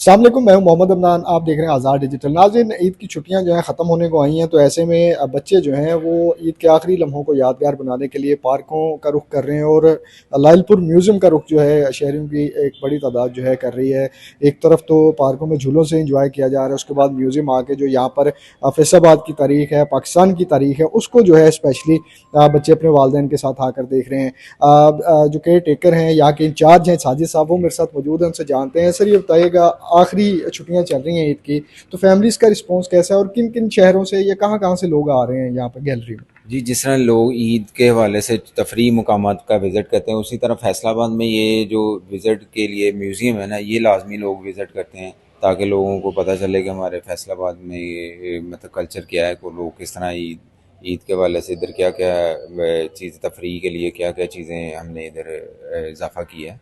अस्सलाम वालेकुम, मैं हूं मोहम्मद अमनान। आप देख रहे हैं आज़ाद डिजिटल। नाज़रीन, ईद की छुट्टियां जो हैं ख़त्म होने को आई हैं, तो ऐसे में बच्चे जो हैं वो ईद के आखिरी लम्हों को यादगार बनाने के लिए पार्कों का रुख कर रहे हैं और लायलपुर म्यूज़ियम का रुख जो है शहरियों की एक बड़ी तादाद जो है कर रही है। एक तरफ तो पार्कों में झूलों से इंजॉय किया जा रहा है, उसके बाद म्यूज़ियम आके जो यहाँ पर फैसलाबाद की तारीख है, पाकिस्तान की तारीख है, उसको जो है स्पेशली बच्चे अपने वालदेन के साथ आकर देख रहे हैं। जो केयर टेकर हैं, यहाँ के इंचार्ज हैं साजिद साहब, वो मेरे साथ मौजूद हैं, उनसे जानते हैं। सर, ये बताइएगा, आखिरी छुट्टियां चल रही हैं ईद की, तो फैमिलीज़ का रिस्पॉन्स कैसा है और किन किन शहरों से या कहाँ से लोग आ रहे हैं यहाँ पर गैलरी में? जी, जिस तरह लोग ईद के हवाले से तफरीही मुकामात का विज़िट करते हैं, उसी तरह फैसलाबाद में ये जो विज़िट के लिए म्यूज़ियम है ना, ये लाजमी लोग विज़िट करते हैं ताकि लोगों को पता चले कि हमारे फैसलाबाद में ये मतलब कल्चर क्या है, को लोग किस तरह ईद ईद के हवाले से इधर क्या क्या चीज़ तफरीह के लिए क्या क्या चीज़ें हमने इधर इजाफ़ा किया है।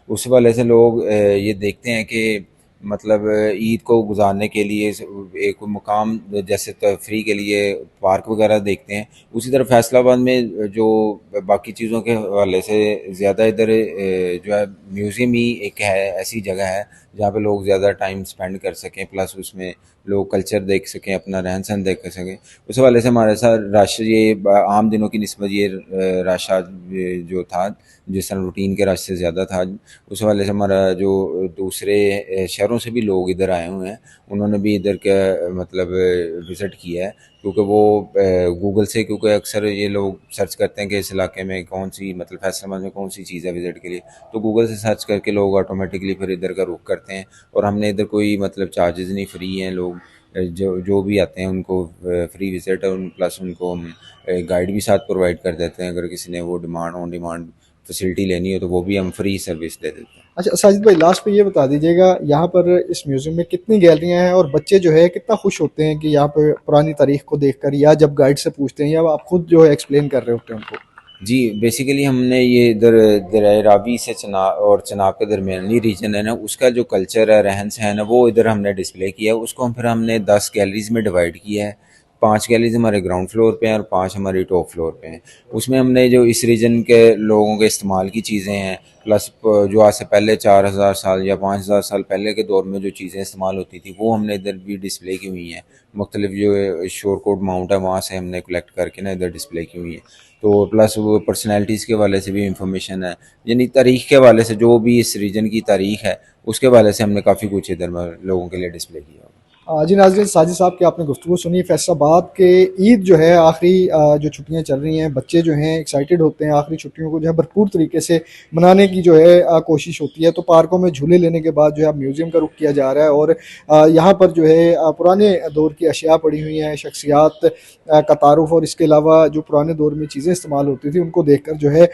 उस हवाले से लोग ये देखते हैं कि मतलब ईद को गुज़ारने के लिए एक मुकाम जैसे तफरीह के लिए पार्क वगैरह देखते हैं। उसी तरह फैसलाबाद में जो बाकी चीज़ों के हवाले से ज़्यादा इधर जो है म्यूज़ियम ही एक है, ऐसी जगह है जहाँ पे लोग ज़्यादा टाइम स्पेंड कर सकें, प्लस उसमें लोग कल्चर देख सकें, अपना रहन सहन देख सकें। उस हवाले से हमारे साथ रश ये आम दिनों की निस्बत ये रश आज जो था, जिस तरह रूटीन के रश से ज़्यादा था, उस हवाले से हमारा जो दूसरे शहरों से भी लोग इधर आए हुए हैं, उन्होंने भी इधर का मतलब विज़िट किया है। क्योंकि वो गूगल से, क्योंकि अक्सर ये लोग सर्च करते हैं कि इस इलाके में कौन सी मतलब फैसलाबाद में कौन सी चीज़ है विज़िट के लिए, तो गूगल से सर्च करके लोग ऑटोमेटिकली फिर इधर का रुख करते हैं। और हमने इधर कोई मतलब चार्जेस नहीं, फ्री हैं लोग, जो जो भी आते हैं उनको फ्री विज़िट है, प्लस उनको हम गाइड भी साथ प्रोवाइड कर देते हैं। अगर किसी ने वो डिमांड ऑन डिमांड फैसिलिटी लेनी हो तो वो भी हम फ्री सर्विस दे देते हैं। अच्छा साजिद भाई, लास्ट पे ये बता दीजिएगा, यहाँ पर इस म्यूज़ियम में कितनी गैलरियाँ हैं और बच्चे जो है कितना खुश होते हैं कि यहाँ पे पुरानी तारीख को देखकर, या जब गाइड से पूछते हैं या आप खुद जो है एक्सप्लेन कर रहे होते हैं उनको? जी, बेसिकली हमने ये इधर दरियाए रावी से चनाब और चनाब के दरमियानी रीजन है ना, उसका जो कल्चर है, रहन सहन है, वो इधर हमने डिस्प्ले किया है। उसको हम फिर हमने 10 गैलरीज में डिवाइड किया है। 5 गैलरीज हमारे ग्राउंड फ्लोर पे हैं और 5 हमारी टॉप फ्लोर पे हैं। उसमें हमने जो इस रीजन के लोगों के इस्तेमाल की चीज़ें हैं, प्लस जो आज से पहले 4000 साल या 5000 साल पहले के दौर में जो चीज़ें इस्तेमाल होती थी, वो हमने इधर भी डिस्प्ले की हुई हैं। मुख्तलिफ जो शोरकोट माउंट है, वहाँ से हमने कलेक्ट करके ना इधर डिस्प्ले की हुई है। तो प्लस वो पर्सनैलिटीज़ के हवाले से भी इंफॉर्मेशन है, यानी तारीख़ के हवाले से जो भी इस रीजन की तारीख़ है, उसके हवाले से हमने काफ़ी कुछ इधर लोगों के लिए डिस्प्ले किया। जी नाज़रीन, साजिद साहब की आपने गुफ्तगू सुनी। फैसलाबाद के ईद जो है आखिरी जो छुट्टियां चल रही हैं, बच्चे जो हैं एक्साइटेड होते हैं, आखिरी छुट्टियों को जो है भरपूर तरीके से मनाने की जो है कोशिश होती है। तो पार्कों में झूले लेने के बाद जो है म्यूज़ियम का रुख किया जा रहा है और यहाँ पर जो है पुराने दौर की अशिया पड़ी हुई हैं, शख्सियात का तारुफ, और इसके अलावा जो पुराने दौर में चीज़ें इस्तेमाल होती थी उनको देख कर जो है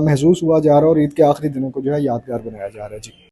महसूस हुआ जा रहा है और ईद के आखिरी दिनों को जो है यादगार बनाया जा रहा है। जी।